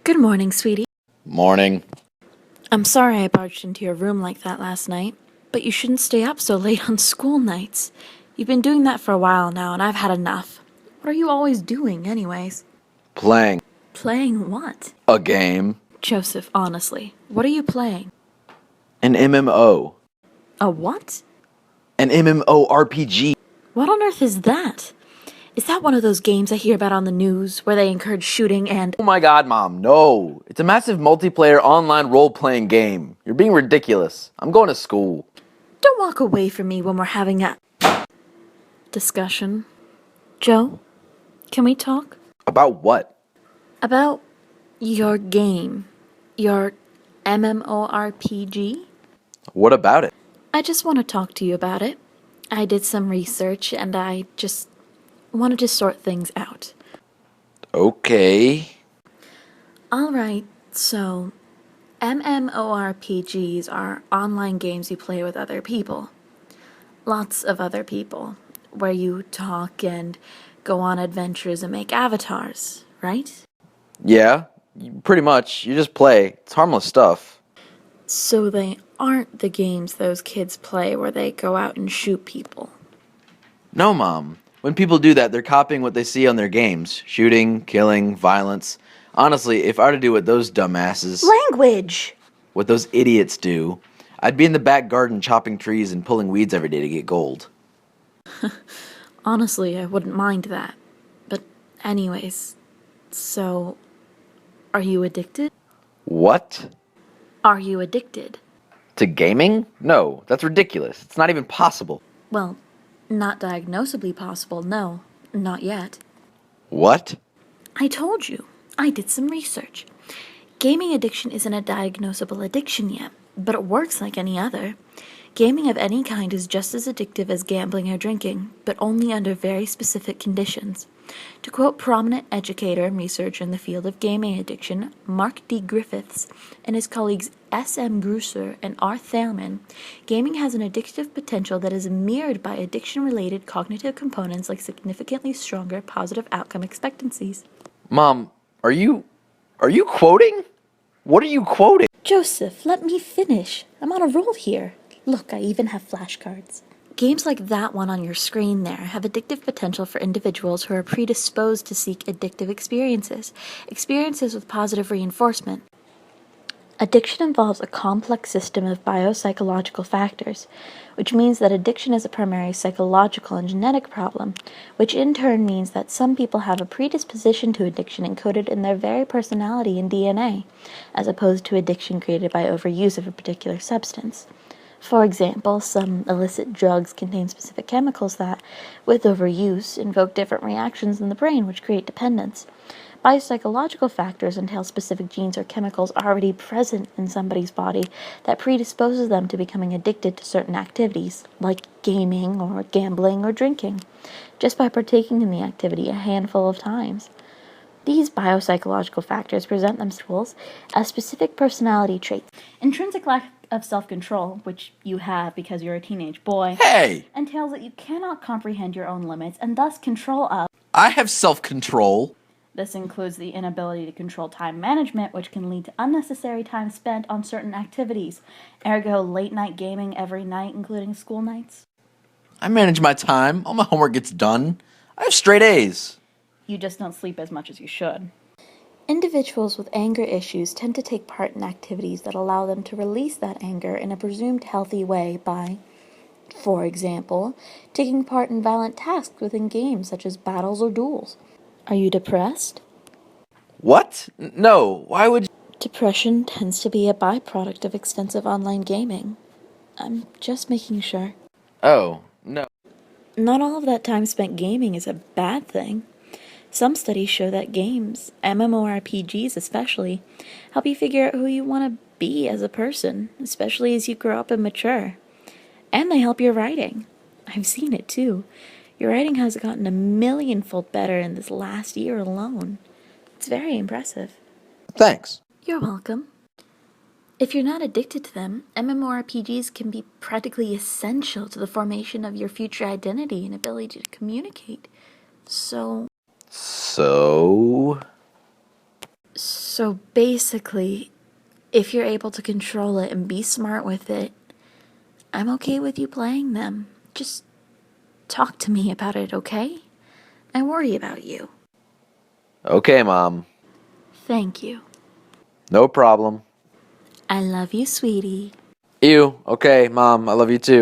Good morning, sweetie. Morning. I'm sorry I barged into your room like that last night, but you shouldn't stay up so late on school nights. You've been doing that for a while now, and I've had enough. What are you always doing, anyways? Playing Playing what? a game. Joseph, honestly, what are you playing? An MMO. A what? An MMORPG. What on earth is that? Is that one of those games I hear about on the news, where they encourage shooting and— Oh my god, Mom, no. It's a massive multiplayer online role-playing game. You're being ridiculous. I'm going to school. Don't walk away from me when we're having a discussion. Joe, can we talk? About what? About your game. Your MMORPG? What about it? I just want to talk to you about it. I did some research and I just wanted to sort things out. Okay. Alright, so MMORPGs are online games you play with other people. Lots of other people, where you talk and go on adventures and make avatars, right? Yeah, pretty much. You just play. It's harmless stuff. So they aren't the games those kids play where they go out and shoot people. No, Mom. When people do that, they're copying what they see on their games. Shooting, killing, violence. Honestly, if I were to do what those dumbasses, Language! what those idiots do, I'd be in the back garden chopping trees and pulling weeds every day to get gold. Honestly, I wouldn't mind that. But anyways, so are you addicted? What? Are you addicted? To gaming? No, that's ridiculous. It's not even possible. Well, not diagnosably possible, no. Not yet. What? I told you. I did some research. Gaming addiction isn't a diagnosable addiction yet, but it works like any other. Gaming of any kind is just as addictive as gambling or drinking, but only under very specific conditions. To quote prominent educator and researcher in the field of gaming addiction, Mark D. Griffiths, and his colleagues S. M. Grusser and R. Thalman, gaming has an addictive potential that is mirrored by addiction-related cognitive components like significantly stronger positive outcome expectancies. Mom, are you quoting? What are you quoting? Joseph, let me finish. I'm on a roll here. Look, I even have flashcards. Games like that one on your screen there have addictive potential for individuals who are predisposed to seek addictive experiences with positive reinforcement. Addiction involves a complex system of biopsychological factors, which means that addiction is a primary psychological and genetic problem, which in turn means that some people have a predisposition to addiction encoded in their very personality and DNA, as opposed to addiction created by overuse of a particular substance. For example, some illicit drugs contain specific chemicals that, with overuse, invoke different reactions in the brain which create dependence. Biopsychological factors entail specific genes or chemicals already present in somebody's body that predisposes them to becoming addicted to certain activities, like gaming or gambling or drinking, just by partaking in the activity a handful of times. These biopsychological factors present themselves as specific personality traits. Intrinsic lack of self-control, which you have because you're a teenage boy, Hey! entails that you cannot comprehend your own limits and thus control of. I have self-control. This includes the inability to control time management, which can lead to unnecessary time spent on certain activities, ergo late-night gaming every night, including school nights. I manage my time. All my homework gets done. I have straight A's. You just don't sleep as much as you should. Individuals with anger issues tend to take part in activities that allow them to release that anger in a presumed healthy way by, for example, taking part in violent tasks within games such as battles or duels. Are you depressed? What? No, why would you? Depression tends to be a byproduct of extensive online gaming. I'm just making sure. Oh, no. Not all of that time spent gaming is a bad thing. Some studies show that games, MMORPGs especially, help you figure out who you want to be as a person, especially as you grow up and mature. And they help your writing. I've seen it too. Your writing has gotten 1,000,000-fold better in this last year alone. It's very impressive. Thanks. You're welcome. If you're not addicted to them, MMORPGs can be practically essential to the formation of your future identity and ability to communicate. So So basically, if you're able to control it and be smart with it, I'm okay with you playing them. Just talk to me about it, okay? I worry about you. Okay, Mom. Thank you. No problem. I love you, sweetie. Ew. Okay, Mom. I love you too.